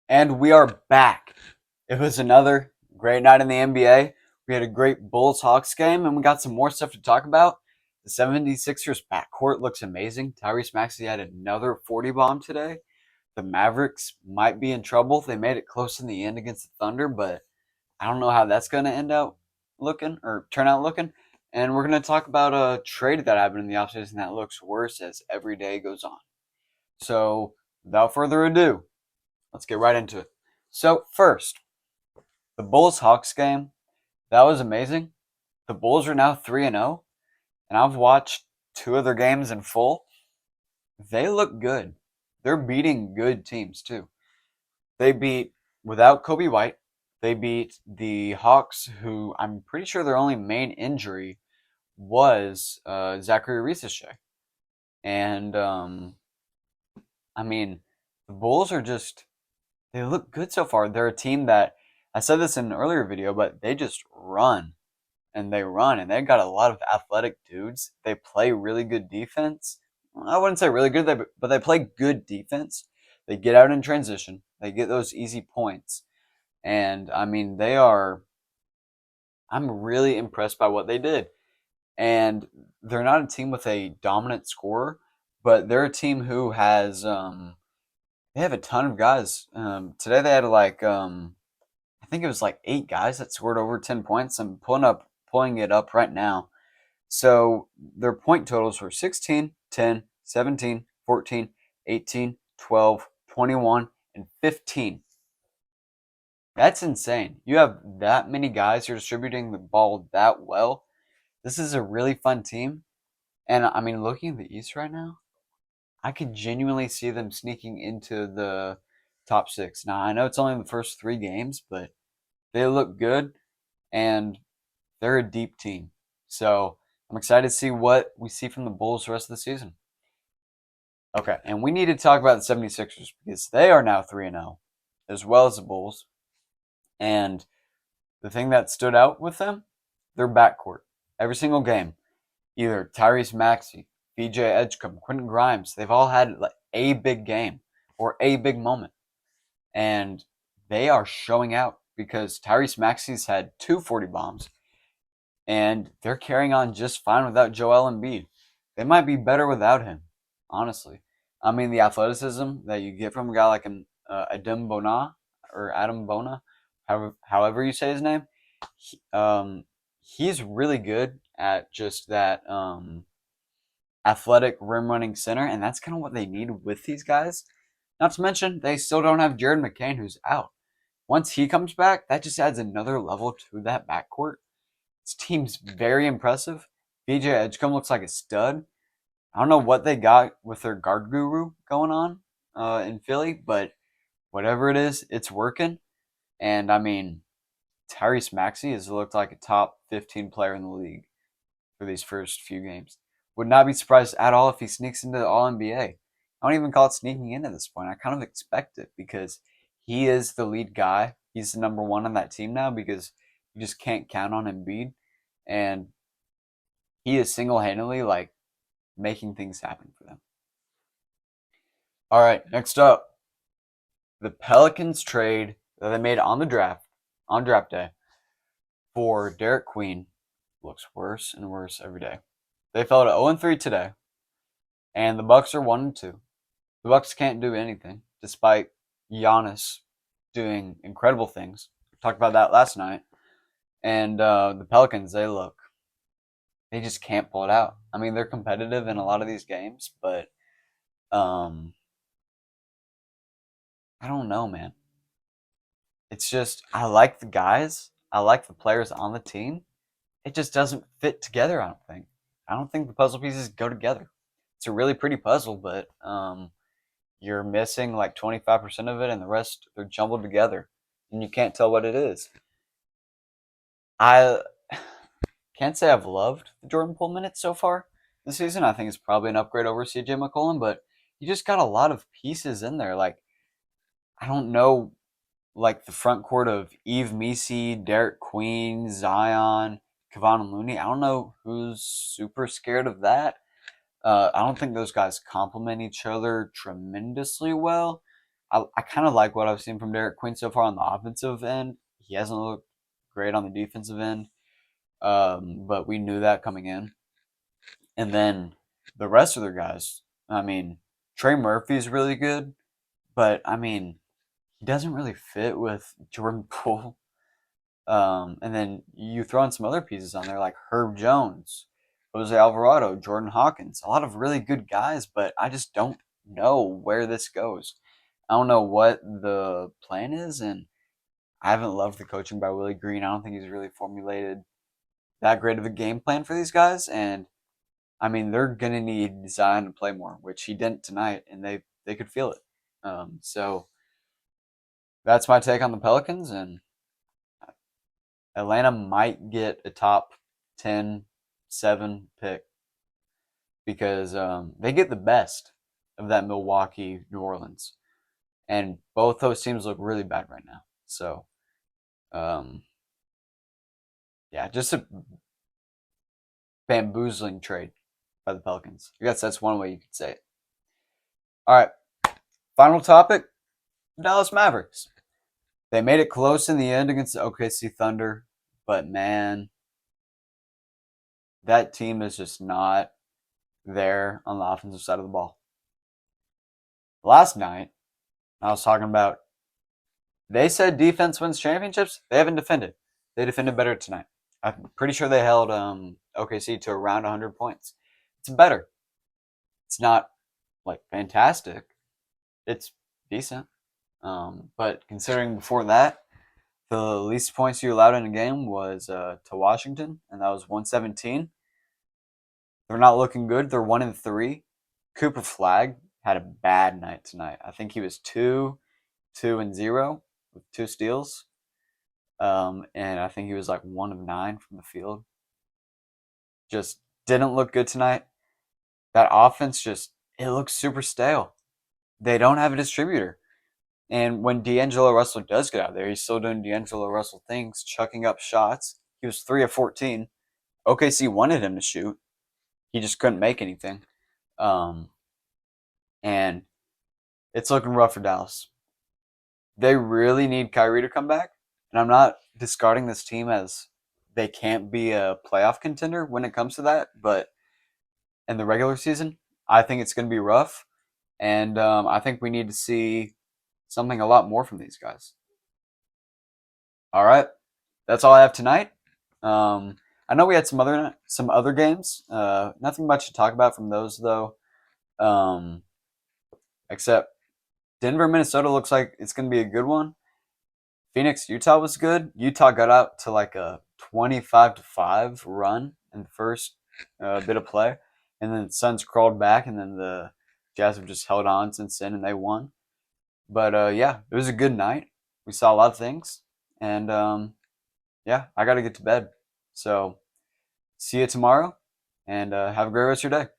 And we are back. It was another great night in the NBA. We had a great Bulls Hawks game, and we got some more stuff to talk about. The 76ers backcourt looks amazing. Tyrese Maxey had another 40 bomb today. The Mavericks might be in trouble. They made it close in the end against the Thunder, but I don't know how that's going to end out looking or turn out looking. And we're going to talk about a trade that happened in the offseason that looks worse as every day goes on. So, without further ado, let's get right into it. So, first, the Bulls Hawks game, that was amazing. The Bulls are now 3-0, and I've watched two of their games in full. They look good. They're beating good teams too. They beat, without Kobe White, they beat the Hawks, who I'm pretty sure their only main injury was Zachary Ricochet. And, I mean, the Bulls are just, they look good so far. They're a team that, I said this in an earlier video, but they just run and they run and they've got a lot of athletic dudes. They play really good defense. I wouldn't say really good, but they play good defense. They get out in transition. They get those easy points. And I mean, I'm really impressed by what they did. And they're not a team with a dominant scorer, but they're a team who has, they have a ton of guys. Today they had I think it was like 8 guys that scored over 10 points. I'm pulling it up right now. So their point totals were 16, 10, 17, 14, 18, 12, 21, and 15. That's insane. You have that many guys, you're distributing the ball that well. This is a really fun team. And I mean, looking at the East right now, I could genuinely see them sneaking into the top six. Now, I know it's only the first 3 games, but they look good and they're a deep team. So I'm excited to see what we see from the Bulls the rest of the season. Okay, and we need to talk about the 76ers because they are now 3-0, as well as the Bulls. And the thing that stood out with them, their backcourt. Every single game, either Tyrese Maxey, VJ Edgecombe, Quentin Grimes, they've all had like a big game or a big moment. And they are showing out because Tyrese Maxey's had 240 bombs and they're carrying on just fine without Joel Embiid. They might be better without him, honestly. I mean, the athleticism that you get from a guy like Adam Bona or Adam Bona, however you say his name, he, he's really good at just that athletic rim running center, and that's kind of what they need with these guys. Not to mention, they still don't have Jared McCain, who's out. Once he comes back, that just adds another level to that backcourt. This team's very impressive. VJ Edgecombe looks like a stud. I don't know what they got with their guard guru going on in Philly, but whatever it is, it's working. And I mean, Tyrese Maxey has looked like a top 15 player in the league for these first few games. Would not be surprised at all if he sneaks into the All NBA. I don't even call it sneaking in at this point. I kind of expect it because he is the lead guy. He's the number one on that team now because you just can't count on Embiid. And he is single handedly like making things happen for them. All right, next up, the Pelicans trade that they made on draft day for Derek Queen looks worse and worse every day. They fell to 0-3 today, and the Bucks are 1-2. The Bucks can't do anything despite Giannis doing incredible things. We talked about that last night. And the Pelicans, they just can't pull it out. I mean, they're competitive in a lot of these games, but I don't know, man. It's just I like the guys, I like the players on the team. It just doesn't fit together. I don't think the puzzle pieces go together. It's a really pretty puzzle, but you're missing like 25% of it, and the rest they're jumbled together, and you can't tell what it is. I can't say I've loved the Jordan Poole minutes so far this season. I think it's probably an upgrade over CJ McCollum, but you just got a lot of pieces in there. Like I don't know, like the front court of Eve Misi, Derek Queen, Zion, Kevon Looney. I don't know who's super scared of that. I don't think those guys complement each other tremendously well. I kind of like what I've seen from Derek Queen so far on the offensive end. He hasn't looked great on the defensive end, but we knew that coming in. And then the rest of their guys, I mean, Trey Murphy's really good, but I mean, he doesn't really fit with Jordan Poole. And then you throw in some other pieces on there like Herb Jones, Jose Alvarado, Jordan Hawkins, a lot of really good guys, but I just don't know where this goes. I don't know what the plan is, and I haven't loved the coaching by Willie Green. I don't think he's really formulated that great of a game plan for these guys, and I mean they're gonna need design to play more, which he didn't tonight, and they could feel it. So that's my take on the Pelicans, and Atlanta might get a top 10, 7 pick because they get the best of that Milwaukee, New Orleans. And both those teams look really bad right now. So, um, yeah, just a bamboozling trade by the Pelicans. I guess that's one way you could say it. All right, final topic, Dallas Mavericks. They made it close in the end against the OKC Thunder, but man, that team is just not there on the offensive side of the ball. Last night, I was talking about, they said defense wins championships. They haven't defended. They defended better tonight. I'm pretty sure they held OKC to around 100 points. It's better. It's not like fantastic. It's decent. But considering before that, the least points you allowed in a game was to Washington, and that was 117. They're not looking good. They're 1-3. Cooper Flag had a bad night tonight. I think he was 2-0 with 2 steals. And I think he was like 1 of 9 from the field. Just didn't look good tonight. That offense it looks super stale. They don't have a distributor. And when D'Angelo Russell does get out there, he's still doing D'Angelo Russell things, chucking up shots. He was 3 of 14. OKC wanted him to shoot. He just couldn't make anything. And it's looking rough for Dallas. They really need Kyrie to come back. And I'm not discarding this team as they can't be a playoff contender when it comes to that. But in the regular season, I think it's going to be rough. And I think we need to see something a lot more from these guys. All right. That's all I have tonight. I know we had some other games. Nothing much to talk about from those, though. Except Denver, Minnesota looks like it's going to be a good one. Phoenix, Utah was good. Utah got out to like a 25-5 run in the first bit of play, and then the Suns crawled back, and then the Jazz have just held on since then, and they won. But yeah, it was a good night. We saw a lot of things, and yeah, I got to get to bed. So see you tomorrow, and have a great rest of your day.